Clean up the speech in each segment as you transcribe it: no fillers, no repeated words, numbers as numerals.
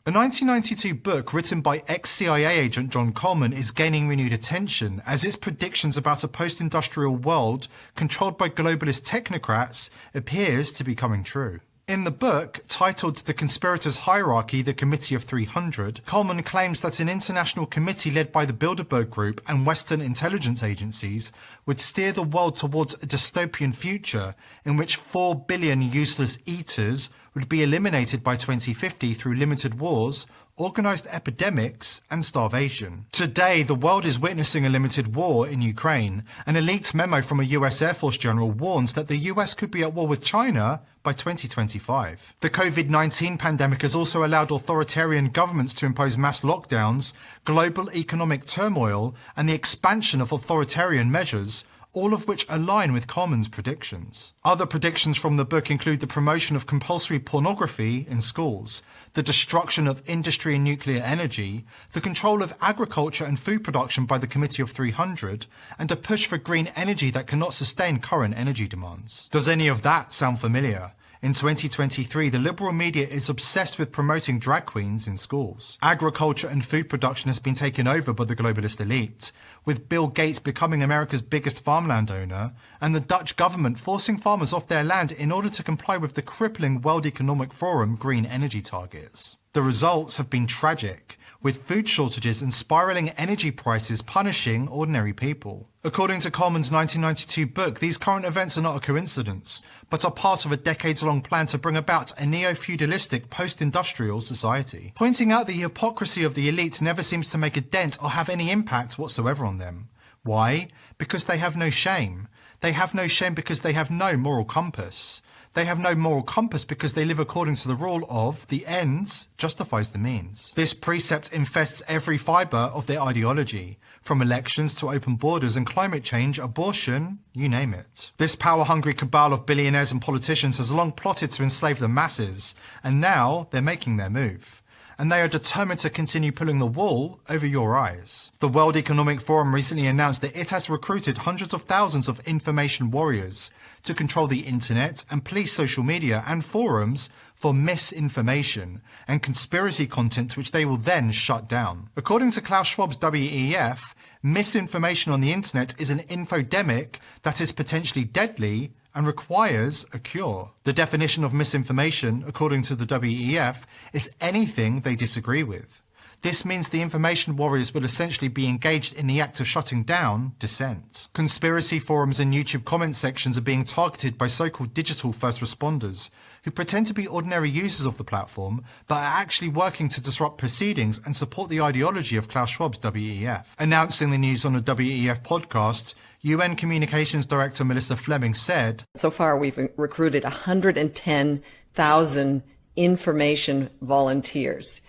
A 1992 book written by ex-CIA agent John Coleman is gaining renewed attention as its predictions about a post-industrial world controlled by globalist technocrats appears to be coming true. In the book, titled The Conspirators' Hierarchy, The Committee of 300, Coleman claims that an international committee led by the Bilderberg Group and Western intelligence agencies would steer the world towards a dystopian future in which 4 billion useless eaters would be eliminated by 2050 through limited wars, organised epidemics and starvation. Today, the world is witnessing a limited war in Ukraine. An elite memo from a US Air Force general warns that the US could be at war with China by 2025. The COVID-19 pandemic has also allowed authoritarian governments to impose mass lockdowns, global economic turmoil, and the expansion of authoritarian measures, all of which align with Coleman's predictions. Other predictions from the book include the promotion of compulsory pornography in schools, the destruction of industry and nuclear energy, the control of agriculture and food production by the Committee of 300, and a push for green energy that cannot sustain current energy demands. Does any of that sound familiar? In 2023, the liberal media is obsessed with promoting drag queens in schools. Agriculture and food production has been taken over by the globalist elite, with Bill Gates becoming America's biggest farmland owner, and the Dutch government forcing farmers off their land in order to comply with the crippling World Economic Forum green energy targets. The results have been tragic, with food shortages and spiraling energy prices punishing ordinary people. According to Coleman's 1992 book, these current events are not a coincidence, but are part of a decades-long plan to bring about a neo-feudalistic post-industrial society. Pointing out the hypocrisy of the elite never seems to make a dent or have any impact whatsoever on them. Why? Because they have no shame. They have no shame because they have no moral compass. They have no moral compass because they live according to the rule of the ends justifies the means. This precept infests every fibre of their ideology, from elections to open borders and climate change, abortion, you name it. This power-hungry cabal of billionaires and politicians has long plotted to enslave the masses, and now they're making their move. And they are determined to continue pulling the wool over your eyes. The World Economic Forum recently announced that it has recruited hundreds of thousands of information warriors to control the internet and police social media and forums for misinformation and conspiracy content which they will then shut down. According to Klaus Schwab's WEF, misinformation on the internet is an infodemic that is potentially deadly and requires a cure. The definition of misinformation, according to the WEF, is anything they disagree with. This means the information warriors will essentially be engaged in the act of shutting down dissent. Conspiracy forums and YouTube comment sections are being targeted by so-called digital first responders, who pretend to be ordinary users of the platform, but are actually working to disrupt proceedings and support the ideology of Klaus Schwab's WEF. Announcing the news on a WEF podcast, UN Communications Director Melissa Fleming said, "So far we've recruited 110,000 information volunteers.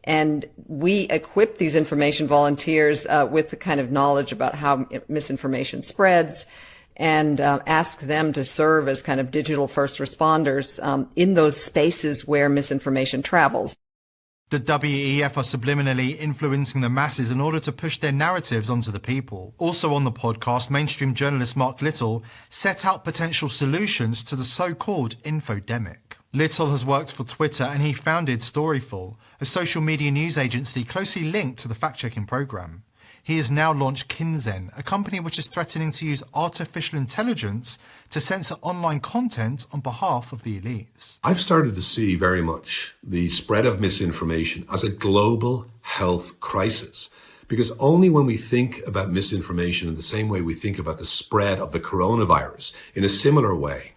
And we equip these information volunteers with the kind of knowledge about how misinformation spreads and ask them to serve as kind of digital first responders in those spaces where misinformation travels." The WEF are subliminally influencing the masses in order to push their narratives onto the people. Also on the podcast, mainstream journalist Mark Little set out potential solutions to the so-called infodemic. Little has worked for Twitter and he founded Storyful, a social media news agency closely linked to the fact-checking program. He has now launched Kinzen, a company which is threatening to use artificial intelligence to censor online content on behalf of the elites. I've started to see very much the spread of misinformation as a global health crisis, because only when we think about misinformation in the same way we think about the spread of the coronavirus in a similar way,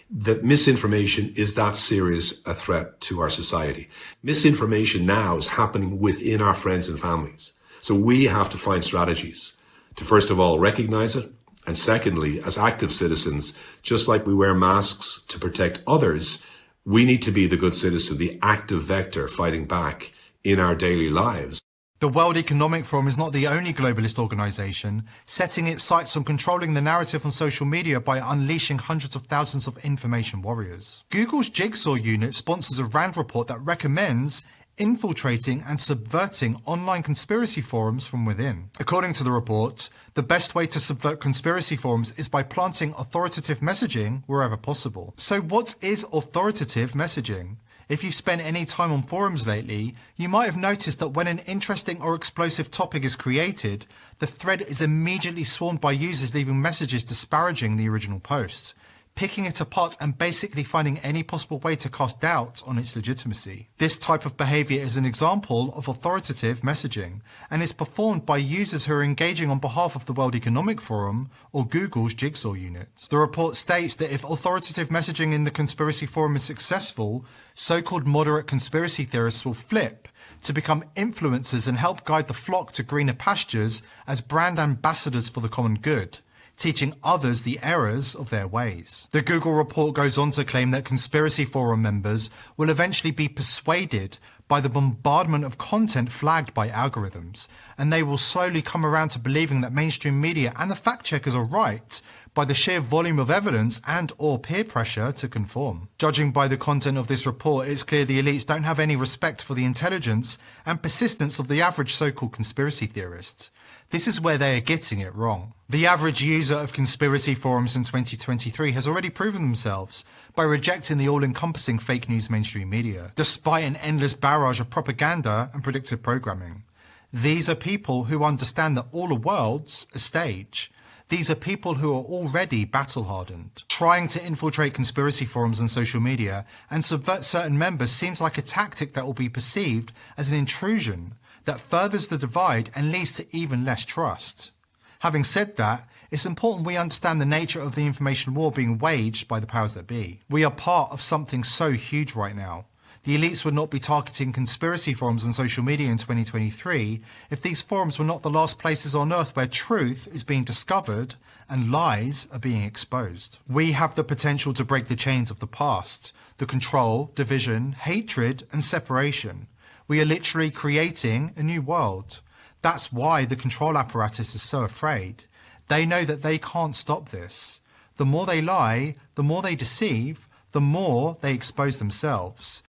that misinformation is that serious a threat to our society. Misinformation now is happening within our friends and families. So we have to find strategies to, first of all, recognize it. And secondly, as active citizens, just like we wear masks to protect others, we need to be the good citizen, the active vector fighting back in our daily lives. The World Economic Forum is not the only globalist organisation setting its sights on controlling the narrative on social media by unleashing hundreds of thousands of information warriors. Google's Jigsaw unit sponsors a RAND report that recommends infiltrating and subverting online conspiracy forums from within. According to the report, the best way to subvert conspiracy forums is by planting authoritative messaging wherever possible. So what is authoritative messaging? If you've spent any time on forums lately, you might have noticed that when an interesting or explosive topic is created, the thread is immediately swarmed by users leaving messages disparaging the original post, picking it apart and basically finding any possible way to cast doubt on its legitimacy. This type of behavior is an example of authoritative messaging and is performed by users who are engaging on behalf of the World Economic Forum or Google's Jigsaw unit. The report states that if authoritative messaging in the conspiracy forum is successful, so-called moderate conspiracy theorists will flip to become influencers and help guide the flock to greener pastures as brand ambassadors for the common good, teaching others the errors of their ways. The Google report goes on to claim that conspiracy forum members will eventually be persuaded by the bombardment of content flagged by algorithms, and they will slowly come around to believing that mainstream media and the fact checkers are right by the sheer volume of evidence and or peer pressure to conform. Judging by the content of this report, it's clear the elites don't have any respect for the intelligence and persistence of the average so-called conspiracy theorists. This is where they are getting it wrong. The average user of conspiracy forums in 2023 has already proven themselves by rejecting the all-encompassing fake news mainstream media, despite an endless barrage of propaganda and predictive programming. These are people who understand that all the world's a stage. These are people who are already battle-hardened. Trying to infiltrate conspiracy forums on social media and subvert certain members seems like a tactic that will be perceived as an intrusion that furthers the divide and leads to even less trust. Having said that, it's important we understand the nature of the information war being waged by the powers that be. We are part of something so huge right now. The elites would not be targeting conspiracy forums on social media in 2023 if these forums were not the last places on earth where truth is being discovered and lies are being exposed. We have the potential to break the chains of the past, the control, division, hatred, and separation. We are literally creating a new world. That's why the control apparatus is so afraid. They know that they can't stop this. The more they lie, the more they deceive, the more they expose themselves.